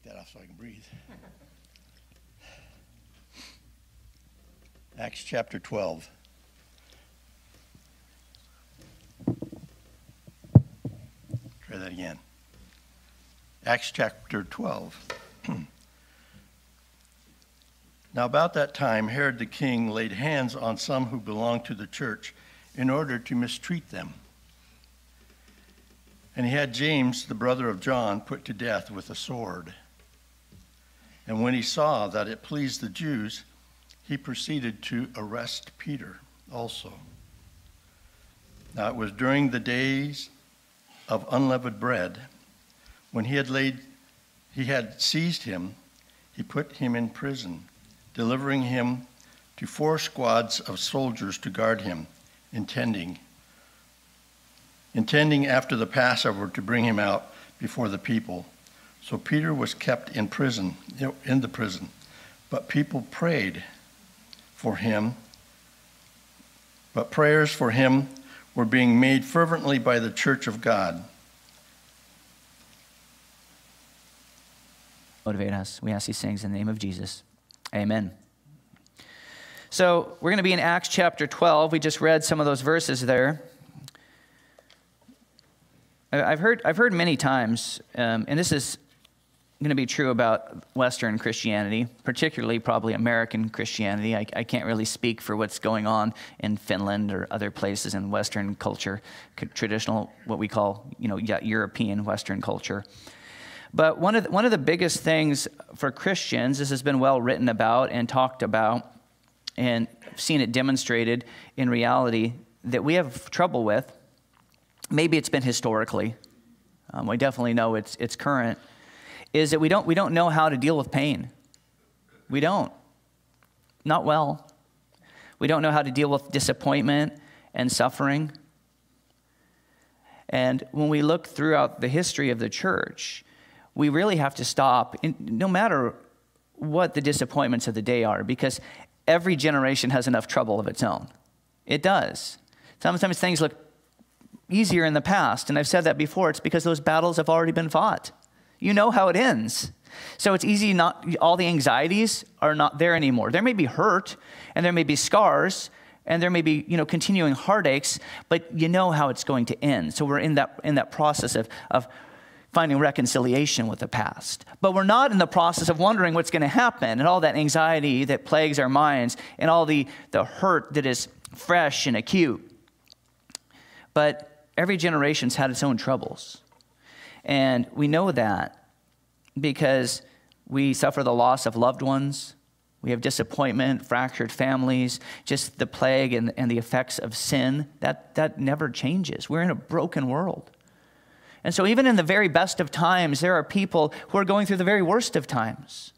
that off so I can breathe. Acts chapter 12. Try that again. Acts chapter 12. Now about that time, Herod the king laid hands on some who belonged to the church in order to mistreat them. And he had James, the brother of John, put to death with a sword. And when he saw that it pleased the Jews, he proceeded to arrest Peter also. Now it was during the days of unleavened bread, when he had seized him, he put him in prison, delivering him to 4 squads of soldiers to guard him, intending after the Passover to bring him out before the people. So Peter was kept in prison, in the prison. But people prayed for him. But prayers for him were being made fervently by the church of God. Motivate us. We ask these things in the name of Jesus. Amen. So we're going to be in Acts chapter 12. We just read some of those verses there. I've heard many times, and this is going to be true about Western Christianity, particularly probably American Christianity. I can't really speak for what's going on in Finland or other places in Western culture, traditional, what we call, European Western culture. But one of the biggest things for Christians, this has been well written about and talked about, and seen it demonstrated in reality, that we have trouble with. Maybe it's been historically. We definitely know it's current. Is that we don't know how to deal with pain. We don't. Not well. We don't know how to deal with disappointment and suffering. And when we look throughout the history of the church, we really have to stop, no matter what the disappointments of the day are, because every generation has enough trouble of its own. It does. Sometimes things look easier in the past, and I've said that before. It's because those battles have already been fought. You know how it ends. So it's easy, not all the anxieties are not there anymore. There may be hurt, and there may be scars, and there may be, continuing heartaches, but you know how it's going to end. So we're in that process of finding reconciliation with the past. But we're not in the process of wondering what's going to happen, and all that anxiety that plagues our minds, and all the hurt that is fresh and acute. But every generation's had its own troubles. And we know that because we suffer the loss of loved ones. We have disappointment, fractured families, just the plague and the effects of sin. That never changes. We're in a broken world. And so even in the very best of times, there are people who are going through the very worst of times.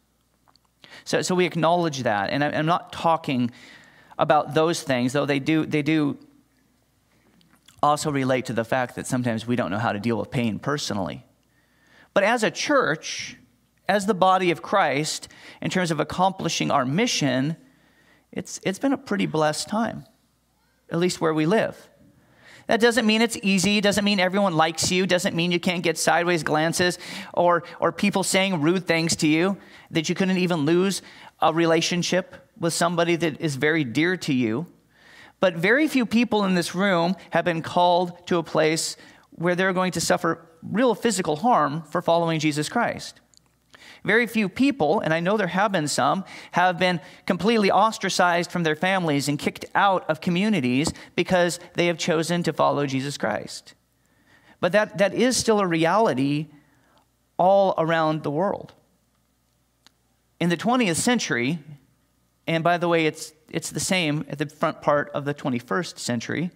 So we acknowledge that. And I'm not talking about those things, though they do also relate to the fact that sometimes we don't know how to deal with pain personally. But as a church, as the body of Christ, in terms of accomplishing our mission, it's been a pretty blessed time, at least where we live. That doesn't mean it's easy, doesn't mean everyone likes you, doesn't mean you can't get sideways glances or people saying rude things to you, that you couldn't even lose a relationship with somebody that is very dear to you. But very few people in this room have been called to a place where they're going to suffer real physical harm for following Jesus Christ. Very few people, and I know there have been some, have been completely ostracized from their families and kicked out of communities because they have chosen to follow Jesus Christ. But that is still a reality all around the world. In the 20th century, and by the way, it's the same at the front part of the 21st century.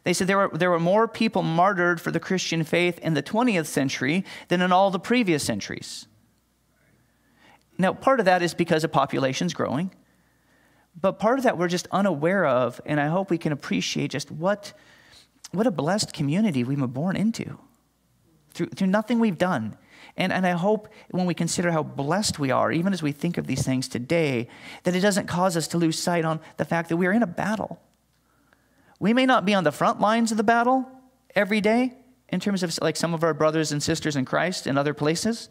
They said there were more people martyred for the Christian faith in the 20th century than in all the previous centuries. Now, part of that is because the population's growing, but part of that we're just unaware of, and I hope we can appreciate just what a blessed community we were born into through nothing we've done. And I hope when we consider how blessed we are, even as we think of these things today, that it doesn't cause us to lose sight on the fact that we are in a battle. We may not be on the front lines of the battle every day in terms of like some of our brothers and sisters in Christ in other places.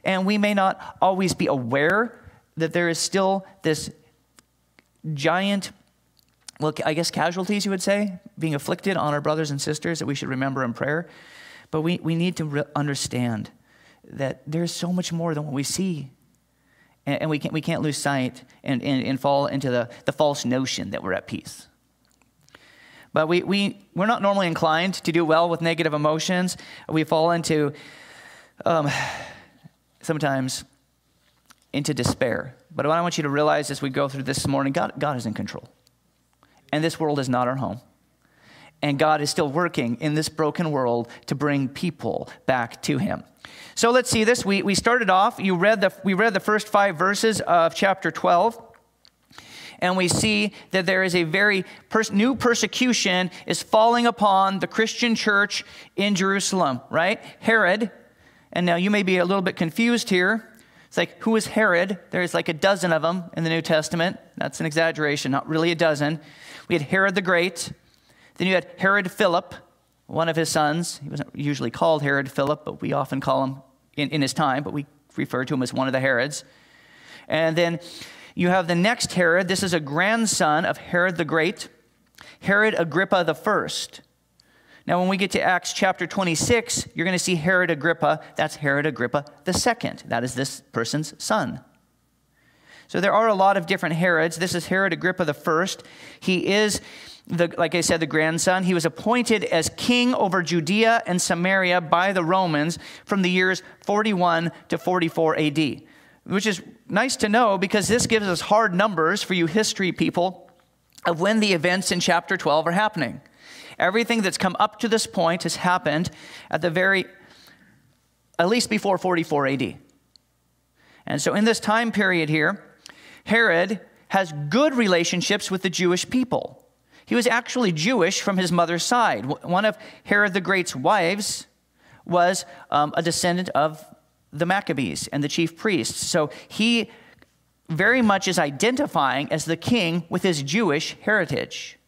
And we may not always be aware that there is still this giant, well, I guess casualties, you would say, being afflicted on our brothers and sisters that we should remember in prayer. But we need to understand that there's so much more than what we see. And we can't lose sight and fall into the false notion that we're at peace. But we're not normally inclined to do well with negative emotions. We fall into, sometimes, into despair. But what I want you to realize as we go through this morning, God is in control. And this world is not our home. And God is still working in this broken world to bring people back to him. So let's see this. We started off, we read the first 5 verses of chapter 12. And we see that there is a very new persecution is falling upon the Christian church in Jerusalem, right? Herod, and now you may be a little bit confused here. It's like, who is Herod? There's like a dozen of them in the New Testament. That's an exaggeration, not really a dozen. We had Herod the Great. Then you had Herod Philip, one of his sons. He wasn't usually called Herod Philip, but we often call him in his time, but we refer to him as one of the Herods. And then you have the next Herod. This is a grandson of Herod the Great, Herod Agrippa the First. Now, when we get to Acts chapter 26, you're going to see Herod Agrippa. That's Herod Agrippa the Second. That is this person's son. So there are a lot of different Herods. This is Herod Agrippa the First. He is, like I said, the grandson. He was appointed as king over Judea and Samaria by the Romans from the years 41 to 44 AD. Which is nice to know because this gives us hard numbers for you history people of when the events in chapter 12 are happening. Everything that's come up to this point has happened at least before 44 AD. And so in this time period here, Herod has good relationships with the Jewish people. He was actually Jewish from his mother's side. One of Herod the Great's wives was a descendant of the Maccabees and the chief priests. So he very much is identifying as the king with his Jewish heritage.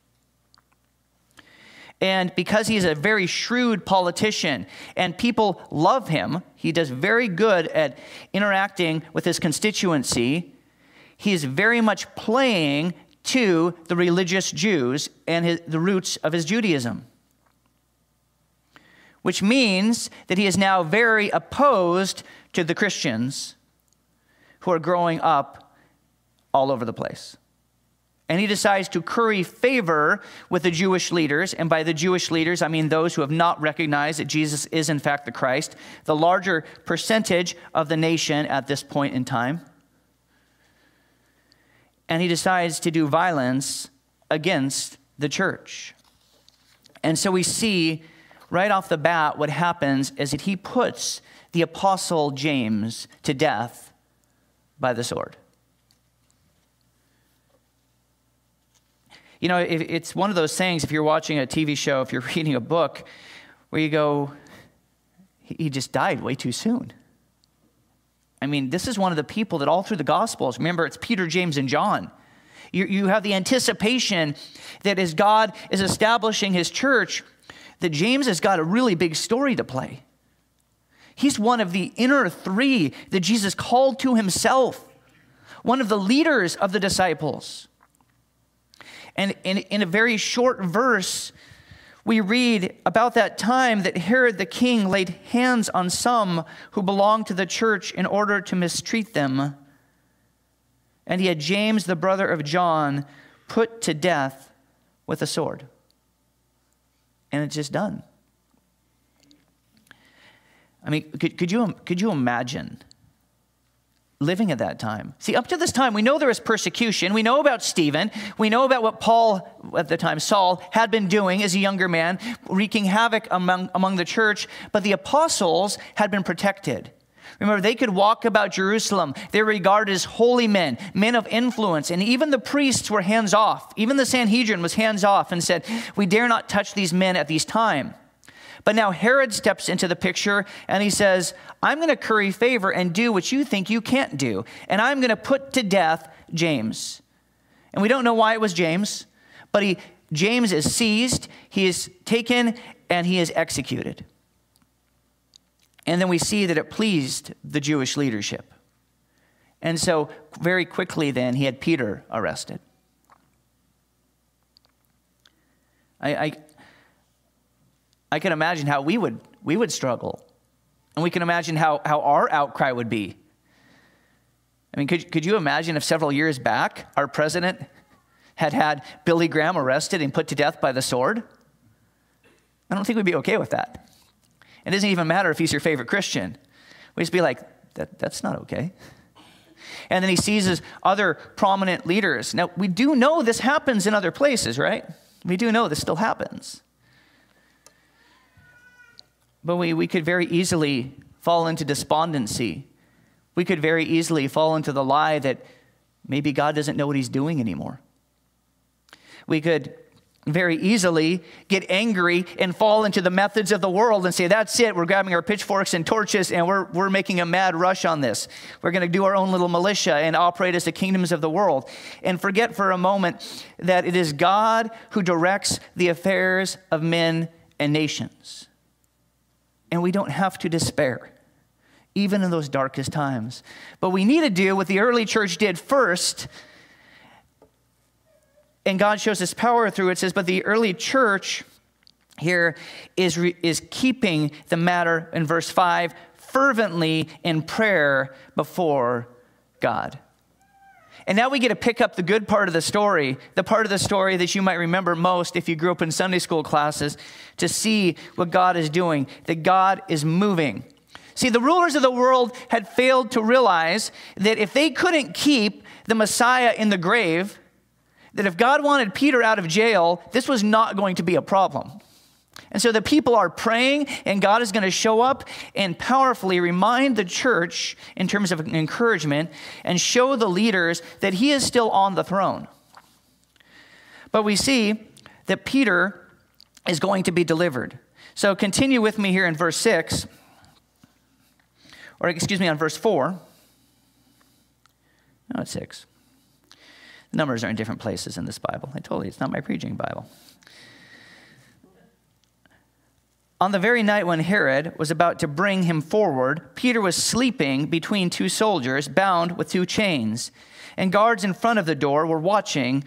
And because he's a very shrewd politician and people love him, he does very good at interacting with his constituency. He is very much playing to the religious Jews and the roots of his Judaism. Which means that he is now very opposed to the Christians who are growing up all over the place. And he decides to curry favor with the Jewish leaders. And by the Jewish leaders, I mean those who have not recognized that Jesus is in fact the Christ, the larger percentage of the nation at this point in time. And he decides to do violence against the church. And so we see right off the bat, what happens is that he puts the apostle James to death by the sword. You know, it's one of those things, if you're watching a TV show, if you're reading a book, where you go, he just died way too soon. I mean, this is one of the people that all through the Gospels, remember, it's Peter, James, and John. You have the anticipation that as God is establishing his church, that James has got a really big story to play. He's one of the inner 3 that Jesus called to himself, one of the leaders of the disciples. And in a very short verse, we read about that time that Herod the king laid hands on some who belonged to the church in order to mistreat them. And he had James, the brother of John, put to death with a sword. And it's just done. I mean, could you imagine living at that time? See, up to this time, we know there was persecution. We know about Stephen. We know about what Paul, at the time, Saul, had been doing as a younger man, wreaking havoc among the church. But the apostles had been protected. Remember, they could walk about Jerusalem. They were regarded as holy men, men of influence. And even the priests were hands off. Even the Sanhedrin was hands off and said, we dare not touch these men at this time. But now Herod steps into the picture and he says, I'm going to curry favor and do what you think you can't do. And I'm going to put to death James. And we don't know why it was James, but James is seized, he is taken, and he is executed. And then we see that it pleased the Jewish leadership. And so very quickly then, he had Peter arrested. I can imagine how we would struggle. And we can imagine how our outcry would be. I mean, could you imagine if several years back, our president had Billy Graham arrested and put to death by the sword? I don't think we'd be okay with that. It doesn't even matter if he's your favorite Christian. We'd just be like, that's not okay. And then he seizes other prominent leaders. Now, we do know this happens in other places, right? We do know this still happens. But we could very easily fall into despondency. We could very easily fall into the lie that maybe God doesn't know what he's doing anymore. We could very easily get angry and fall into the methods of the world and say, that's it, we're grabbing our pitchforks and torches and we're making a mad rush on this. We're going to do our own little militia and operate as the kingdoms of the world. And forget for a moment that it is God who directs the affairs of men and nations. And we don't have to despair, even in those darkest times. But we need to do what the early church did first. And God shows his power through it. It says, but the early church here is keeping the matter, in verse 5, fervently in prayer before God. And now we get to pick up the good part of the story, the part of the story that you might remember most if you grew up in Sunday school classes, to see what God is doing, that God is moving. See, the rulers of the world had failed to realize that if they couldn't keep the Messiah in the grave, that if God wanted Peter out of jail, this was not going to be a problem. And so the people are praying, and God is going to show up and powerfully remind the church in terms of encouragement and show the leaders that he is still on the throne. But we see that Peter is going to be delivered. So continue with me here in verse 6, or excuse me, on verse 4. No, it's 6. The numbers are in different places in this Bible. I told you, it's not my preaching Bible. On the very night when Herod was about to bring him forward, Peter was sleeping between two soldiers, bound with two chains, and guards in front of the door were watching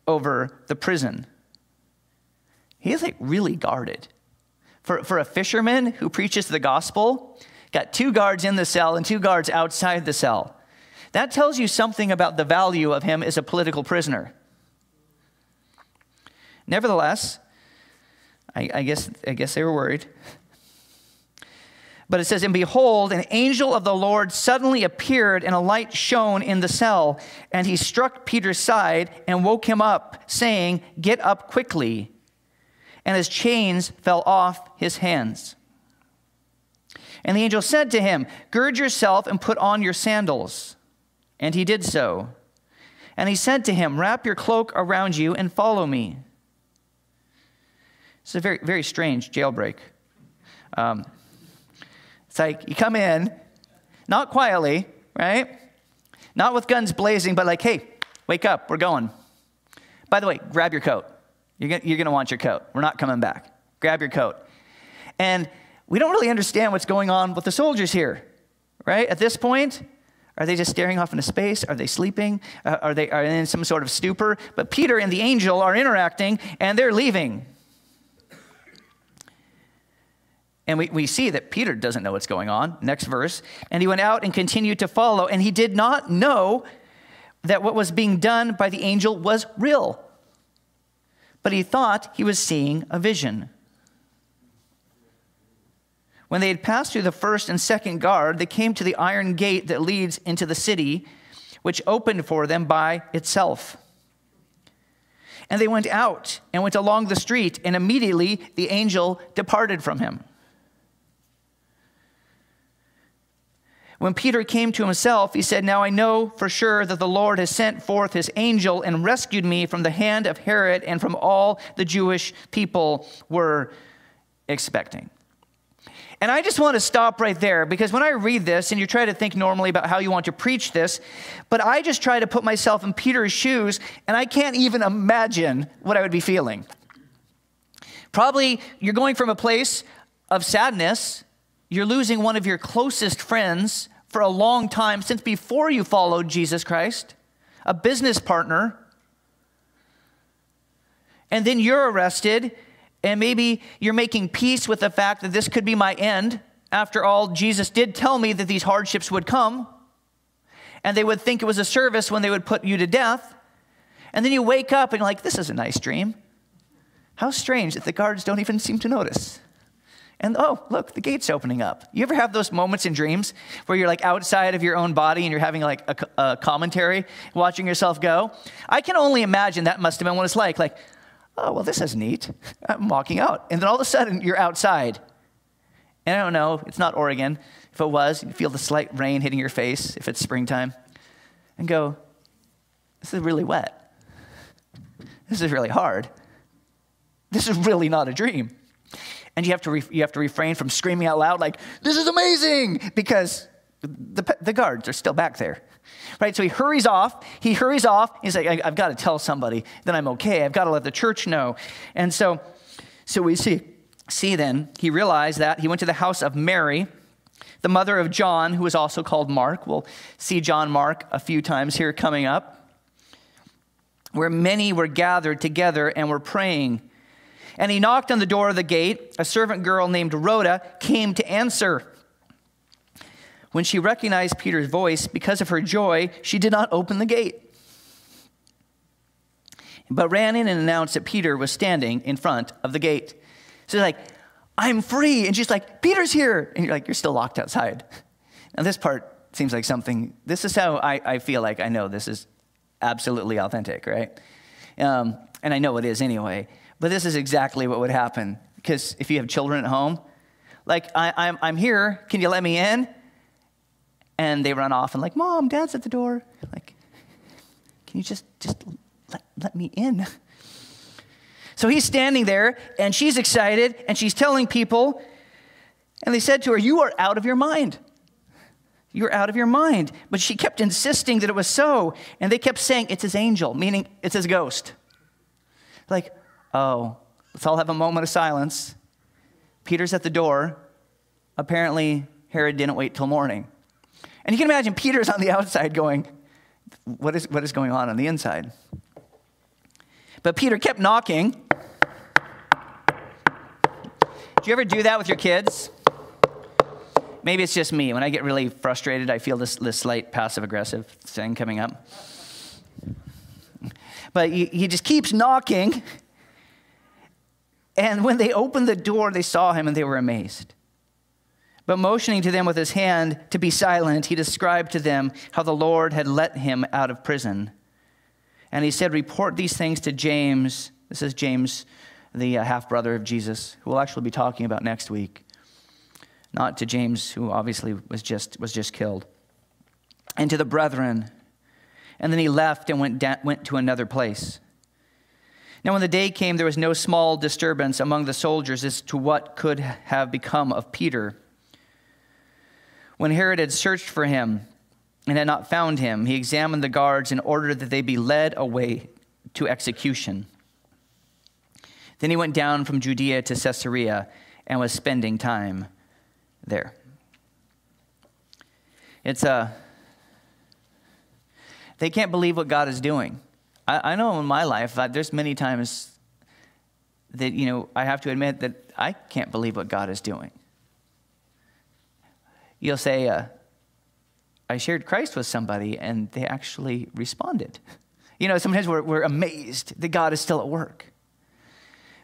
over the prison. He is like really guarded. For a fisherman who preaches the gospel, got 2 guards in the cell and 2 guards outside the cell. That tells you something about the value of him as a political prisoner. Nevertheless, I guess they were worried. But it says, and behold, an angel of the Lord suddenly appeared, and a light shone in the cell. And he struck Peter's side and woke him up, saying, get up quickly. And his chains fell off his hands. And the angel said to him, gird yourself and put on your sandals. And he did so. And he said to him, wrap your cloak around you and follow me. It's a very, very strange jailbreak. It's like you come in, not quietly, right? Not with guns blazing, but like, hey, wake up, we're going. By the way, grab your coat. You're going to want your coat. We're not coming back. Grab your coat. And we don't really understand what's going on with the soldiers here, right? At this point, are they just staring off into space? Are they sleeping? Are they in some sort of stupor? But Peter and the angel are interacting, and they're leaving. And we see that Peter doesn't know what's going on. Next verse. And he went out and continued to follow, and he did not know that what was being done by the angel was real. But he thought he was seeing a vision. When they had passed through the first and second guard, they came to the iron gate that leads into the city, which opened for them by itself. And they went out and went along the street, and immediately the angel departed from him. When Peter came to himself, he said, now I know for sure that the Lord has sent forth his angel and rescued me from the hand of Herod and from all the Jewish people were expecting. And I just want to stop right there, because when I read this, and you try to think normally about how you want to preach this, but I just try to put myself in Peter's shoes, and I can't even imagine what I would be feeling. Probably you're going from a place of sadness, You're losing one of your closest friends for a long time, since before you followed Jesus Christ, a business partner. And then you're arrested, and maybe you're making peace with the fact that this could be my end. After all, Jesus did tell me that these hardships would come, and they would think it was a service when they would put you to death. And then you wake up and you're like, this is a nice dream. How strange that the guards don't even seem to notice. And oh, look, the gate's opening up. You ever have those moments in dreams where you're like outside of your own body and you're having like a commentary, watching yourself go? I can only imagine that must have been what it's like. Like, oh, well, this is neat. I'm walking out. And then all of a sudden, you're outside. And I don't know, it's not Oregon. If it was, you'd feel the slight rain hitting your face if it's springtime. And go, this is really wet. This is really hard. This is really not a dream. And you have to refrain from screaming out loud like, this is amazing, because the guards are still back there. Right? So he hurries off. He's like, I've got to tell somebody that I'm okay. I've got to let the church know. And so we see then, he realized that he went to the house of Mary, the mother of John, who was also called Mark. We'll see John Mark a few times here coming up, where many were gathered together and were praying. And he knocked on the door of the gate. A servant girl named Rhoda came to answer. When she recognized Peter's voice, because of her joy, she did not open the gate, but ran in and announced that Peter was standing in front of the gate. So he's like, I'm free. And she's like, Peter's here. And you're like, you're still locked outside. Now this part seems like something, this is how I feel like I know this is absolutely authentic, right? And I know it is anyway. But this is exactly what would happen. Because if you have children at home, like, I'm here, can you let me in? And they run off and like, Mom, Dad's at the door. Like, can you just let me in? So he's standing there, and she's excited, and she's telling people, and they said to her, you are out of your mind. You're out of your mind. But she kept insisting that it was so, and they kept saying, it's his angel, meaning it's his ghost. Like, oh, let's all have a moment of silence. Peter's at the door. Apparently, Herod didn't wait till morning. And you can imagine Peter's on the outside going, what is going on the inside? But Peter kept knocking. Do you ever do that with your kids? Maybe it's just me. When I get really frustrated, I feel this slight passive-aggressive thing coming up. But he just keeps knocking. And when they opened the door, they saw him and they were amazed. But motioning to them with his hand to be silent, he described to them how the Lord had let him out of prison. And he said, report these things to James. This is James, the half-brother of Jesus, who we'll actually be talking about next week. Not to James, who obviously was just killed. And to the brethren. And then he left and went to another place. Now when the day came, there was no small disturbance among the soldiers as to what could have become of Peter. When Herod had searched for him and had not found him, he examined the guards and ordered that they be led away to execution. Then he went down from Judea to Caesarea and was spending time there. They can't believe what God is doing. I know in my life, there's many times that, I have to admit that I can't believe what God is doing. You'll say, I shared Christ with somebody and they actually responded. Sometimes we're amazed that God is still at work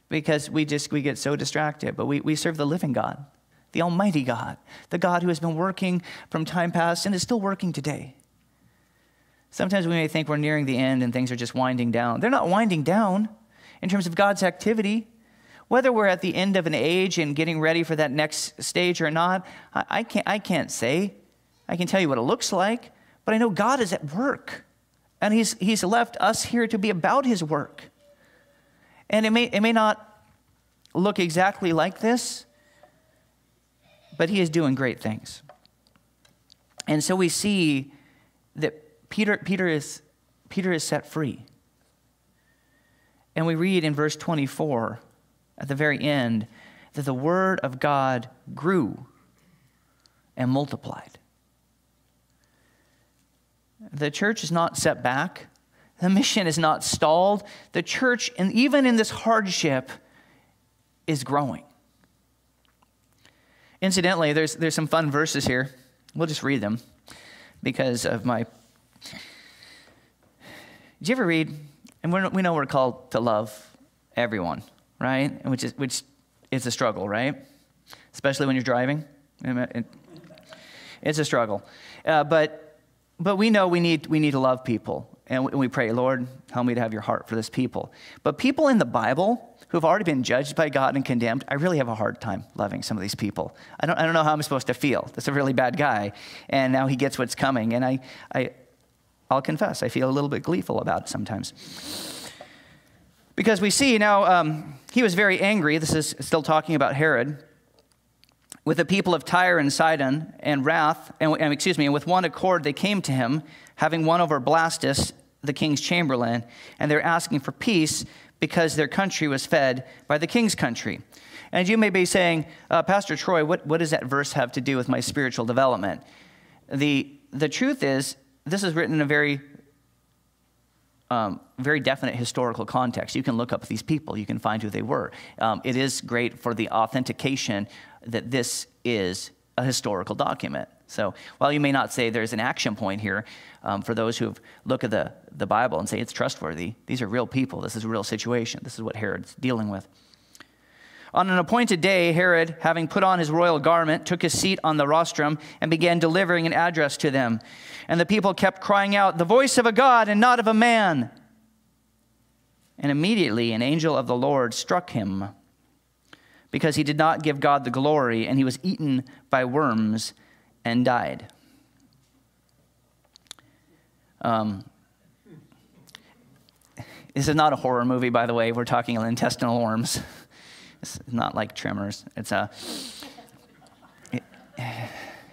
because we get so distracted, but we serve the living God, the Almighty God, the God who has been working from time past and is still working today. Sometimes we may think we're nearing the end and things are just winding down. They're not winding down in terms of God's activity. Whether we're at the end of an age and getting ready for that next stage or not, I can't say. I can tell you what it looks like, but I know God is at work. And he's left us here to be about his work. And it may not look exactly like this, but he is doing great things. And so we see that Peter is set free. And we read in verse 24, at the very end, that the word of God grew and multiplied. The church is not set back. The mission is not stalled. The church, and even in this hardship, is growing. Incidentally, there's some fun verses here. We'll just read them because of my... Did you ever read? And we know we're called to love everyone, right? Which is a struggle, right? Especially when you're driving. It's a struggle. But we know we need to love people. And we pray, Lord, help me to have your heart for this people. But people in the Bible who've already been judged by God and condemned, I really have a hard time loving some of these people. I don't know how I'm supposed to feel. That's a really bad guy. And now he gets what's coming. And I'll confess, I feel a little bit gleeful about it sometimes. Because we see now, he was very angry. This is still talking about Herod. With the people of Tyre and Sidon and and with one accord they came to him, having won over Blastus, the king's chamberlain, and they're asking for peace because their country was fed by the king's country. And you may be saying, Pastor Troy, what does that verse have to do with my spiritual development? The truth is, this is written in a very definite historical context. You can look up these people. You can find who they were. It is great for the authentication that this is a historical document. So while you may not say there's an action point here, for those who look at the Bible and say it's trustworthy, these are real people. This is a real situation. This is what Herod's dealing with. On an appointed day, Herod, having put on his royal garment, took his seat on the rostrum and began delivering an address to them. And the people kept crying out, "The voice of a God and not of a man." And immediately an angel of the Lord struck him because he did not give God the glory, and he was eaten by worms and died. This is not a horror movie, by the way. We're talking intestinal worms. It's not like Tremors.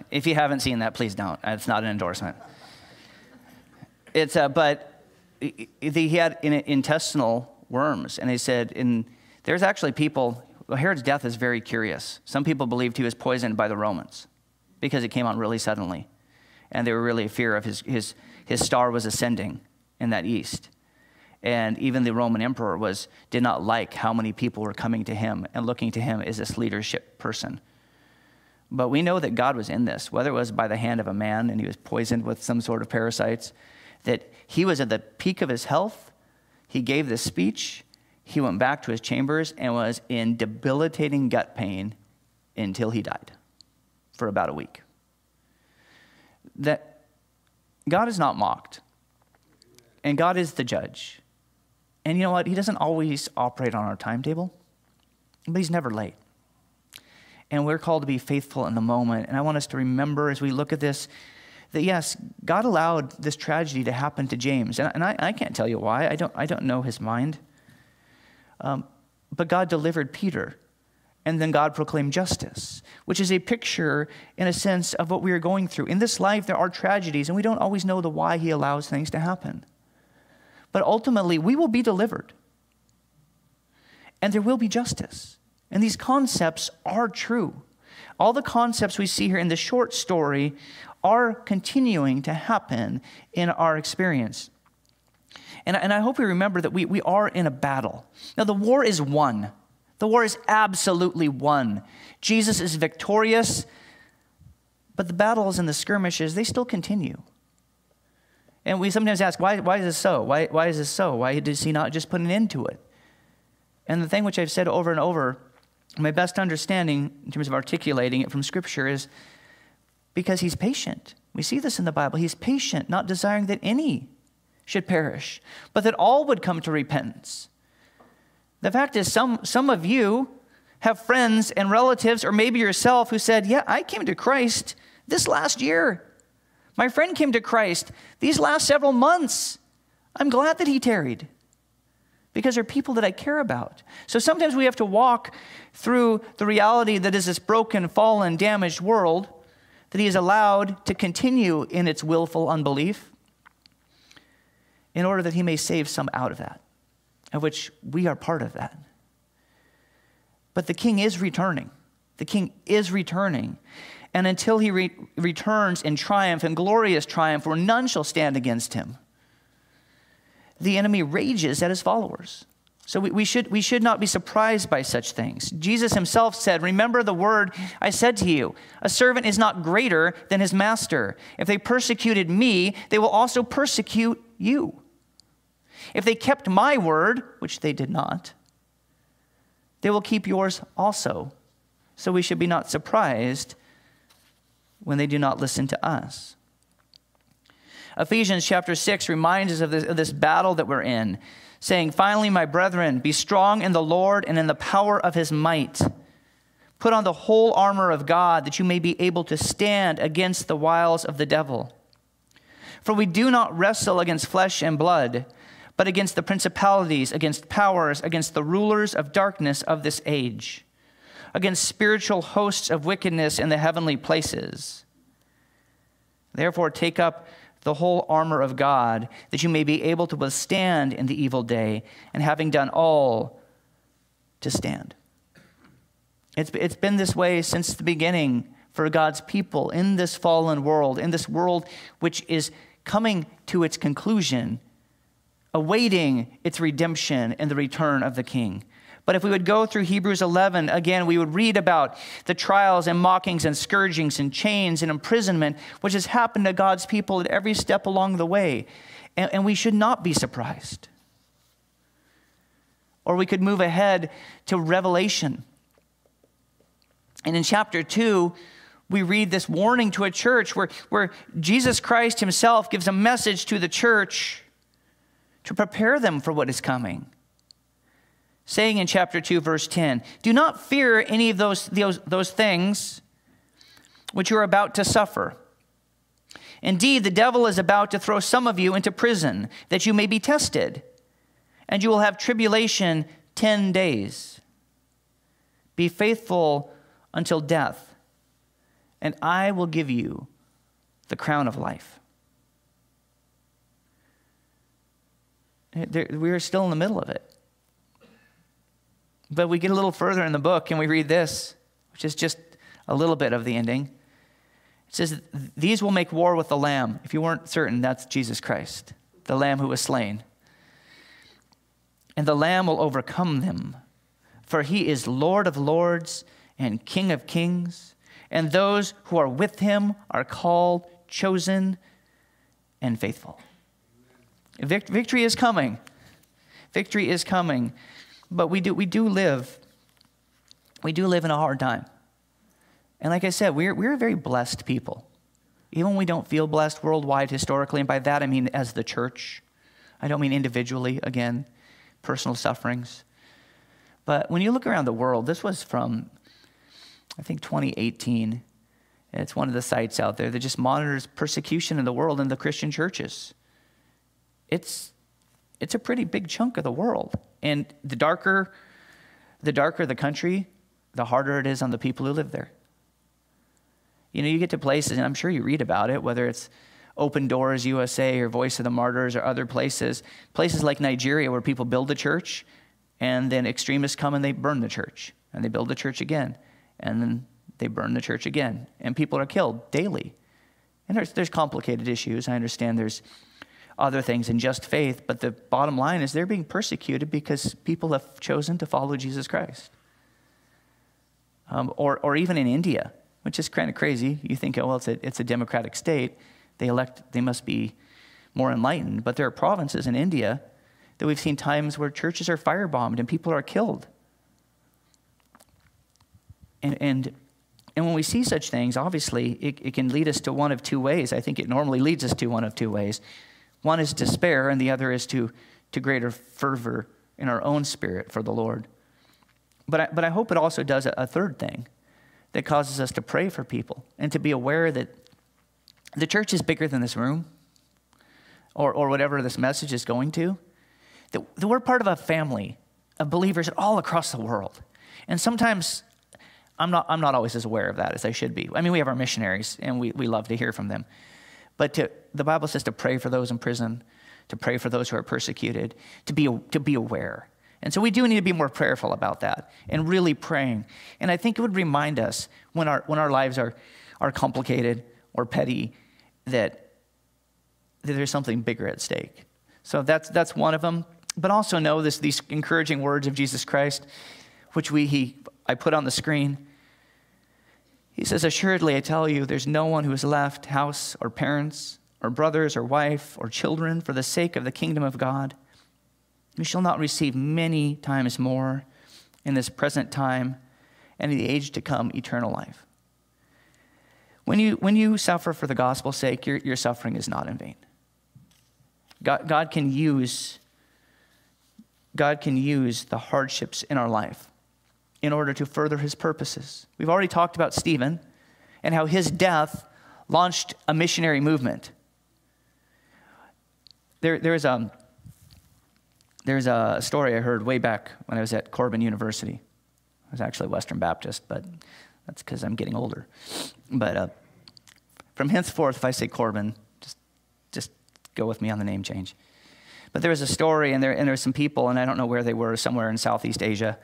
If you haven't seen that, please don't. It's not an endorsement. But he had intestinal worms, and they said, there's actually people. Herod's death is very curious. Some people believed he was poisoned by the Romans because it came on really suddenly, and they were really in fear of his star was ascending in that east. And even the Roman emperor did not like how many people were coming to him and looking to him as this leadership person. But we know that God was in this, whether it was by the hand of a man and he was poisoned with some sort of parasites, that he was at the peak of his health. He gave this speech. He went back to his chambers and was in debilitating gut pain until he died for about a week. That God is not mocked, and God is the judge. And you know what? He doesn't always operate on our timetable, but he's never late. And we're called to be faithful in the moment. And I want us to remember as we look at this, that yes, God allowed this tragedy to happen to James. And I can't tell you why. I don't know his mind. But God delivered Peter. And then God proclaimed justice, which is a picture, in a sense, of what we are going through. In this life, there are tragedies, and we don't always know the why he allows things to happen. But ultimately, we will be delivered. And there will be justice. And these concepts are true. All the concepts we see here in the short story are continuing to happen in our experience. And I hope we remember that we are in a battle. Now, the war is won. The war is absolutely won. Jesus is victorious, but the battles and the skirmishes, they still continue. And we sometimes ask, why is this so? Why is this so? Why does he not just put an end to it? And the thing which I've said over and over, my best understanding in terms of articulating it from Scripture is because he's patient. We see this in the Bible. He's patient, not desiring that any should perish, but that all would come to repentance. The fact is, some of you have friends and relatives, or maybe yourself, who said, yeah, I came to Christ this last year. My friend came to Christ these last several months. I'm glad that he tarried because they're people that I care about. So sometimes we have to walk through the reality that is this broken, fallen, damaged world that he is allowed to continue in its willful unbelief in order that he may save some out of that, of which we are part of that. But the king is returning. The king is returning. and until he returns in triumph, in glorious triumph, where none shall stand against him. The enemy rages at his followers. So we should not be surprised by such things. Jesus himself said, remember the word I said to you, a servant is not greater than his master. If they persecuted me, they will also persecute you. If they kept my word, which they did not, they will keep yours also. So we should be not surprised when they do not listen to us. Ephesians chapter 6 reminds us of this battle that we're in, saying, finally, my brethren, be strong in the Lord and in the power of his might. Put on the whole armor of God, that you may be able to stand against the wiles of the devil. For we do not wrestle against flesh and blood, but against the principalities, against powers, against the rulers of darkness of this age, against spiritual hosts of wickedness in the heavenly places. Therefore, take up the whole armor of God, that you may be able to withstand in the evil day, and having done all, to stand. It's been this way since the beginning for God's people in this fallen world, in this world which is coming to its conclusion, awaiting its redemption and the return of the King. But if we would go through Hebrews 11, again, we would read about the trials and mockings and scourgings and chains and imprisonment, which has happened to God's people at every step along the way. And we should not be surprised. Or we could move ahead to Revelation. And in chapter 2, we read this warning to a church where Jesus Christ himself gives a message to the church to prepare them for what is coming. Saying in chapter 2, verse 10, do not fear any of those things which you are about to suffer. Indeed, the devil is about to throw some of you into prison, that you may be tested, and you will have tribulation 10 days. Be faithful until death, and I will give you the crown of life. We are still in the middle of it. But we get a little further in the book and we read this, which is just a little bit of the ending. It says, these will make war with the Lamb. If you weren't certain, that's Jesus Christ, the Lamb who was slain. And the Lamb will overcome them, for he is Lord of lords and King of kings. And those who are with him are called, chosen, and faithful. Victory is coming. Victory is coming. But we do live in a hard time. And like I said, we're a very blessed people. Even when we don't feel blessed worldwide historically, and by that I mean as the church. I don't mean individually, again, personal sufferings. But when you look around the world, this was from, I think, 2018. It's one of the sites out there that just monitors persecution in the world in the Christian churches. It's a pretty big chunk of the world. And the darker the country, the harder it is on the people who live there. You know, you get to places, and I'm sure you read about it, whether it's Open Doors USA or Voice of the Martyrs or other places like Nigeria where people build a church, and then extremists come and they burn the church, and they build the church again, and then they burn the church again, and people are killed daily. And there's complicated issues. I understand there's other things in just faith, but the bottom line is they're being persecuted because people have chosen to follow Jesus Christ. Or even in India, which is kind of crazy. You think, oh, well, it's a democratic state. They must be more enlightened. But there are provinces in India that we've seen times where churches are firebombed and people are killed. And when we see such things, obviously, it can lead us to one of two ways. I think it normally leads us to one of two ways. One is despair, and the other is to greater fervor in our own spirit for the Lord. But I hope it also does a third thing that causes us to pray for people and to be aware that the church is bigger than this room or whatever this message is going to. That we're part of a family of believers all across the world. And sometimes I'm not always as aware of that as I should be. I mean, we have our missionaries, and we love to hear from them. But the Bible says to pray for those in prison, to pray for those who are persecuted, to be aware. And so we do need to be more prayerful about that and really praying. And I think it would remind us when our lives are are complicated or petty, that there's something bigger at stake. So that's one of them. But also know these encouraging words of Jesus Christ, which I put on the screen. He says, "Assuredly, I tell you, there's no one who has left house or parents or brothers or wife or children for the sake of the kingdom of God, who shall not receive many times more in this present time and in the age to come eternal life." When you suffer for the gospel's sake, your suffering is not in vain. God can use the hardships in our life in order to further his purposes. We've already talked about Stephen and how his death launched a missionary movement. There's a story I heard way back when I was at Corban University. I was actually Western Baptist, but that's because I'm getting older. But from henceforth, if I say Corban, just go with me on the name change. But there was a story, and there were some people, and I don't know where they were, somewhere in Southeast Asia,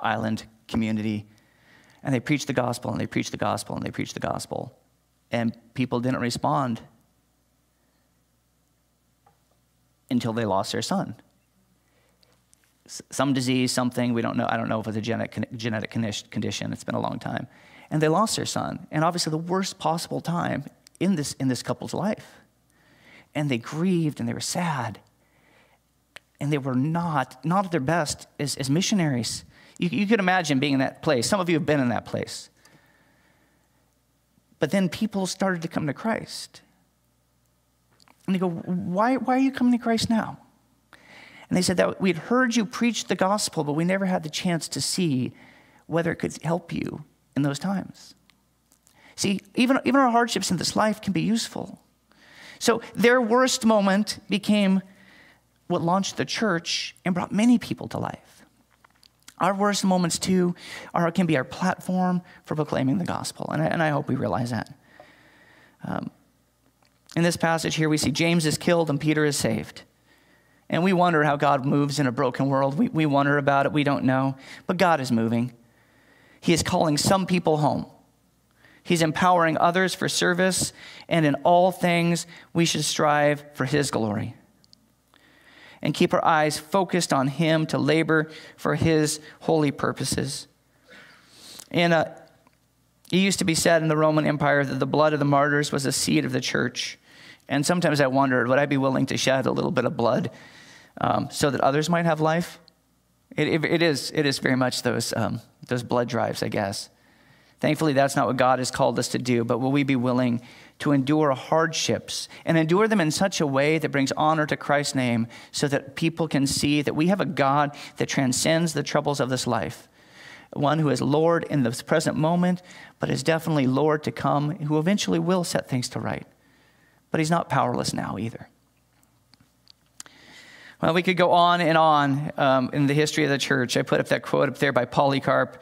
island community, and they preached the gospel, and they preached the gospel, and they preached the gospel, and people didn't respond until they lost their son. Some disease, something, we don't know. I don't know if it's a genetic condition. It's been a long time. And they lost their son, and obviously the worst possible time in this couple's life. And they grieved, and they were sad. And they were not at their best as missionaries. You could imagine being in that place. Some of you have been in that place. But then people started to come to Christ. And they go, why are you coming to Christ now? And they said that we'd heard you preach the gospel, but we never had the chance to see whether it could help you in those times. See, even our hardships in this life can be useful. So their worst moment became what launched the church and brought many people to life. Our worst moments, too, can be our platform for proclaiming the gospel, and I hope we realize that. In this passage here, we see James is killed and Peter is saved. And we wonder how God moves in a broken world. We wonder about it. We don't know. But God is moving. He is calling some people home. He's empowering others for service, and in all things, we should strive for his glory and keep our eyes focused on him to labor for his holy purposes. And it used to be said in the Roman Empire that the blood of the martyrs was the seed of the church. And sometimes I wondered, would I be willing to shed a little bit of blood so that others might have life? It is very much those blood drives, I guess. Thankfully, that's not what God has called us to do, but will we be willing to endure hardships and endure them in such a way that brings honor to Christ's name so that people can see that we have a God that transcends the troubles of this life, one who is Lord in this present moment, but is definitely Lord to come, who eventually will set things to right. But he's not powerless now either. Well, we could go on and on in the history of the church. I put up that quote up there by Polycarp,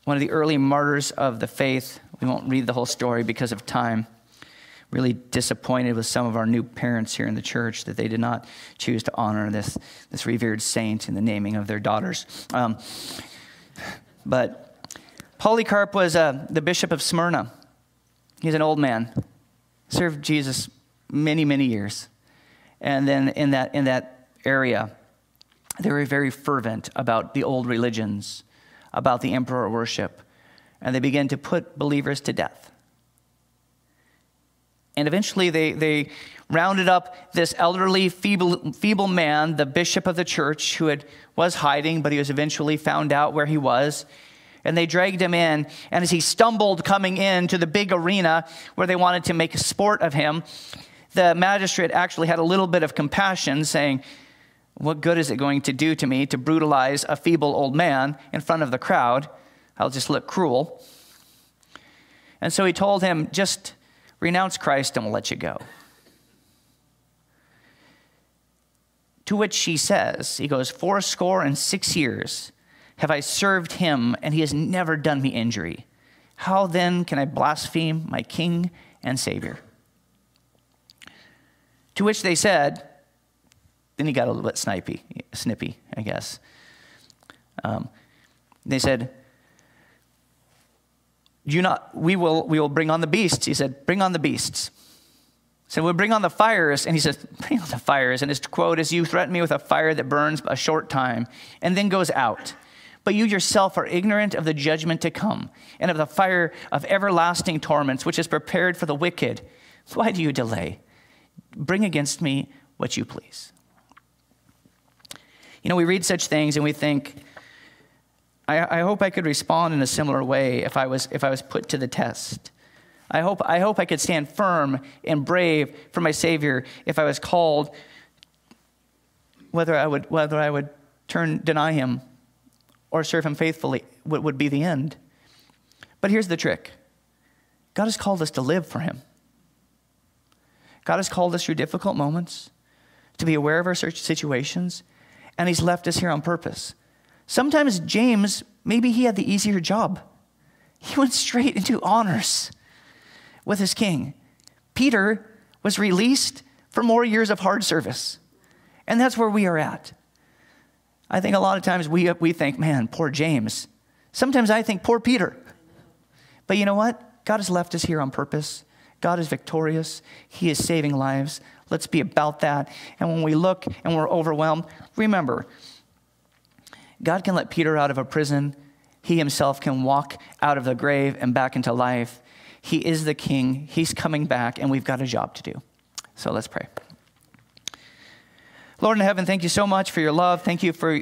one of the early martyrs of the faith. We won't read the whole story because of time. Really disappointed with some of our new parents here in the church that they did not choose to honor this revered saint in the naming of their daughters. But Polycarp was the bishop of Smyrna. He's an old man, served Jesus many, many years. And then in that area, they were very fervent about the old religions, about the emperor worship, and they began to put believers to death. And eventually they rounded up this elderly, feeble man, the bishop of the church, who was hiding, but he was eventually found out where he was. And they dragged him in, and as he stumbled coming into the big arena where they wanted to make a sport of him, the magistrate actually had a little bit of compassion, saying, what good is it going to do to me to brutalize a feeble old man in front of the crowd? I'll just look cruel. And so he told him, just renounce Christ and we'll let you go. To which he says, he goes, 66 years have I served him, and he has never done me injury. How then can I blaspheme my King and Savior? To which they said, then he got a little bit snippy, I guess. They said, we will bring on the beasts. He said, bring on the beasts. So we'll bring on the fires. And he says, bring on the fires. And his quote is, you threaten me with a fire that burns a short time and then goes out. But you yourself are ignorant of the judgment to come and of the fire of everlasting torments, which is prepared for the wicked. Why do you delay? Bring against me what you please. We read such things and we think, I hope I could respond in a similar way if I was put to the test. I hope I could stand firm and brave for my Savior if I was called, whether I would deny him or serve him faithfully would be the end. But here's the trick. God has called us to live for him. God has called us through difficult moments, to be aware of our situations, and he's left us here on purpose. Sometimes James, maybe he had the easier job. He went straight into honors with his king. Peter was released for more years of hard service. And that's where we are at. I think a lot of times we think, man, poor James. Sometimes I think, poor Peter. But you know what? God has left us here on purpose. God is victorious. He is saving lives. Let's be about that. And when we look and we're overwhelmed, remember, God can let Peter out of a prison. He himself can walk out of the grave and back into life. He is the king. He's coming back, and we've got a job to do. So let's pray. Lord in heaven, thank you so much for your love. Thank you for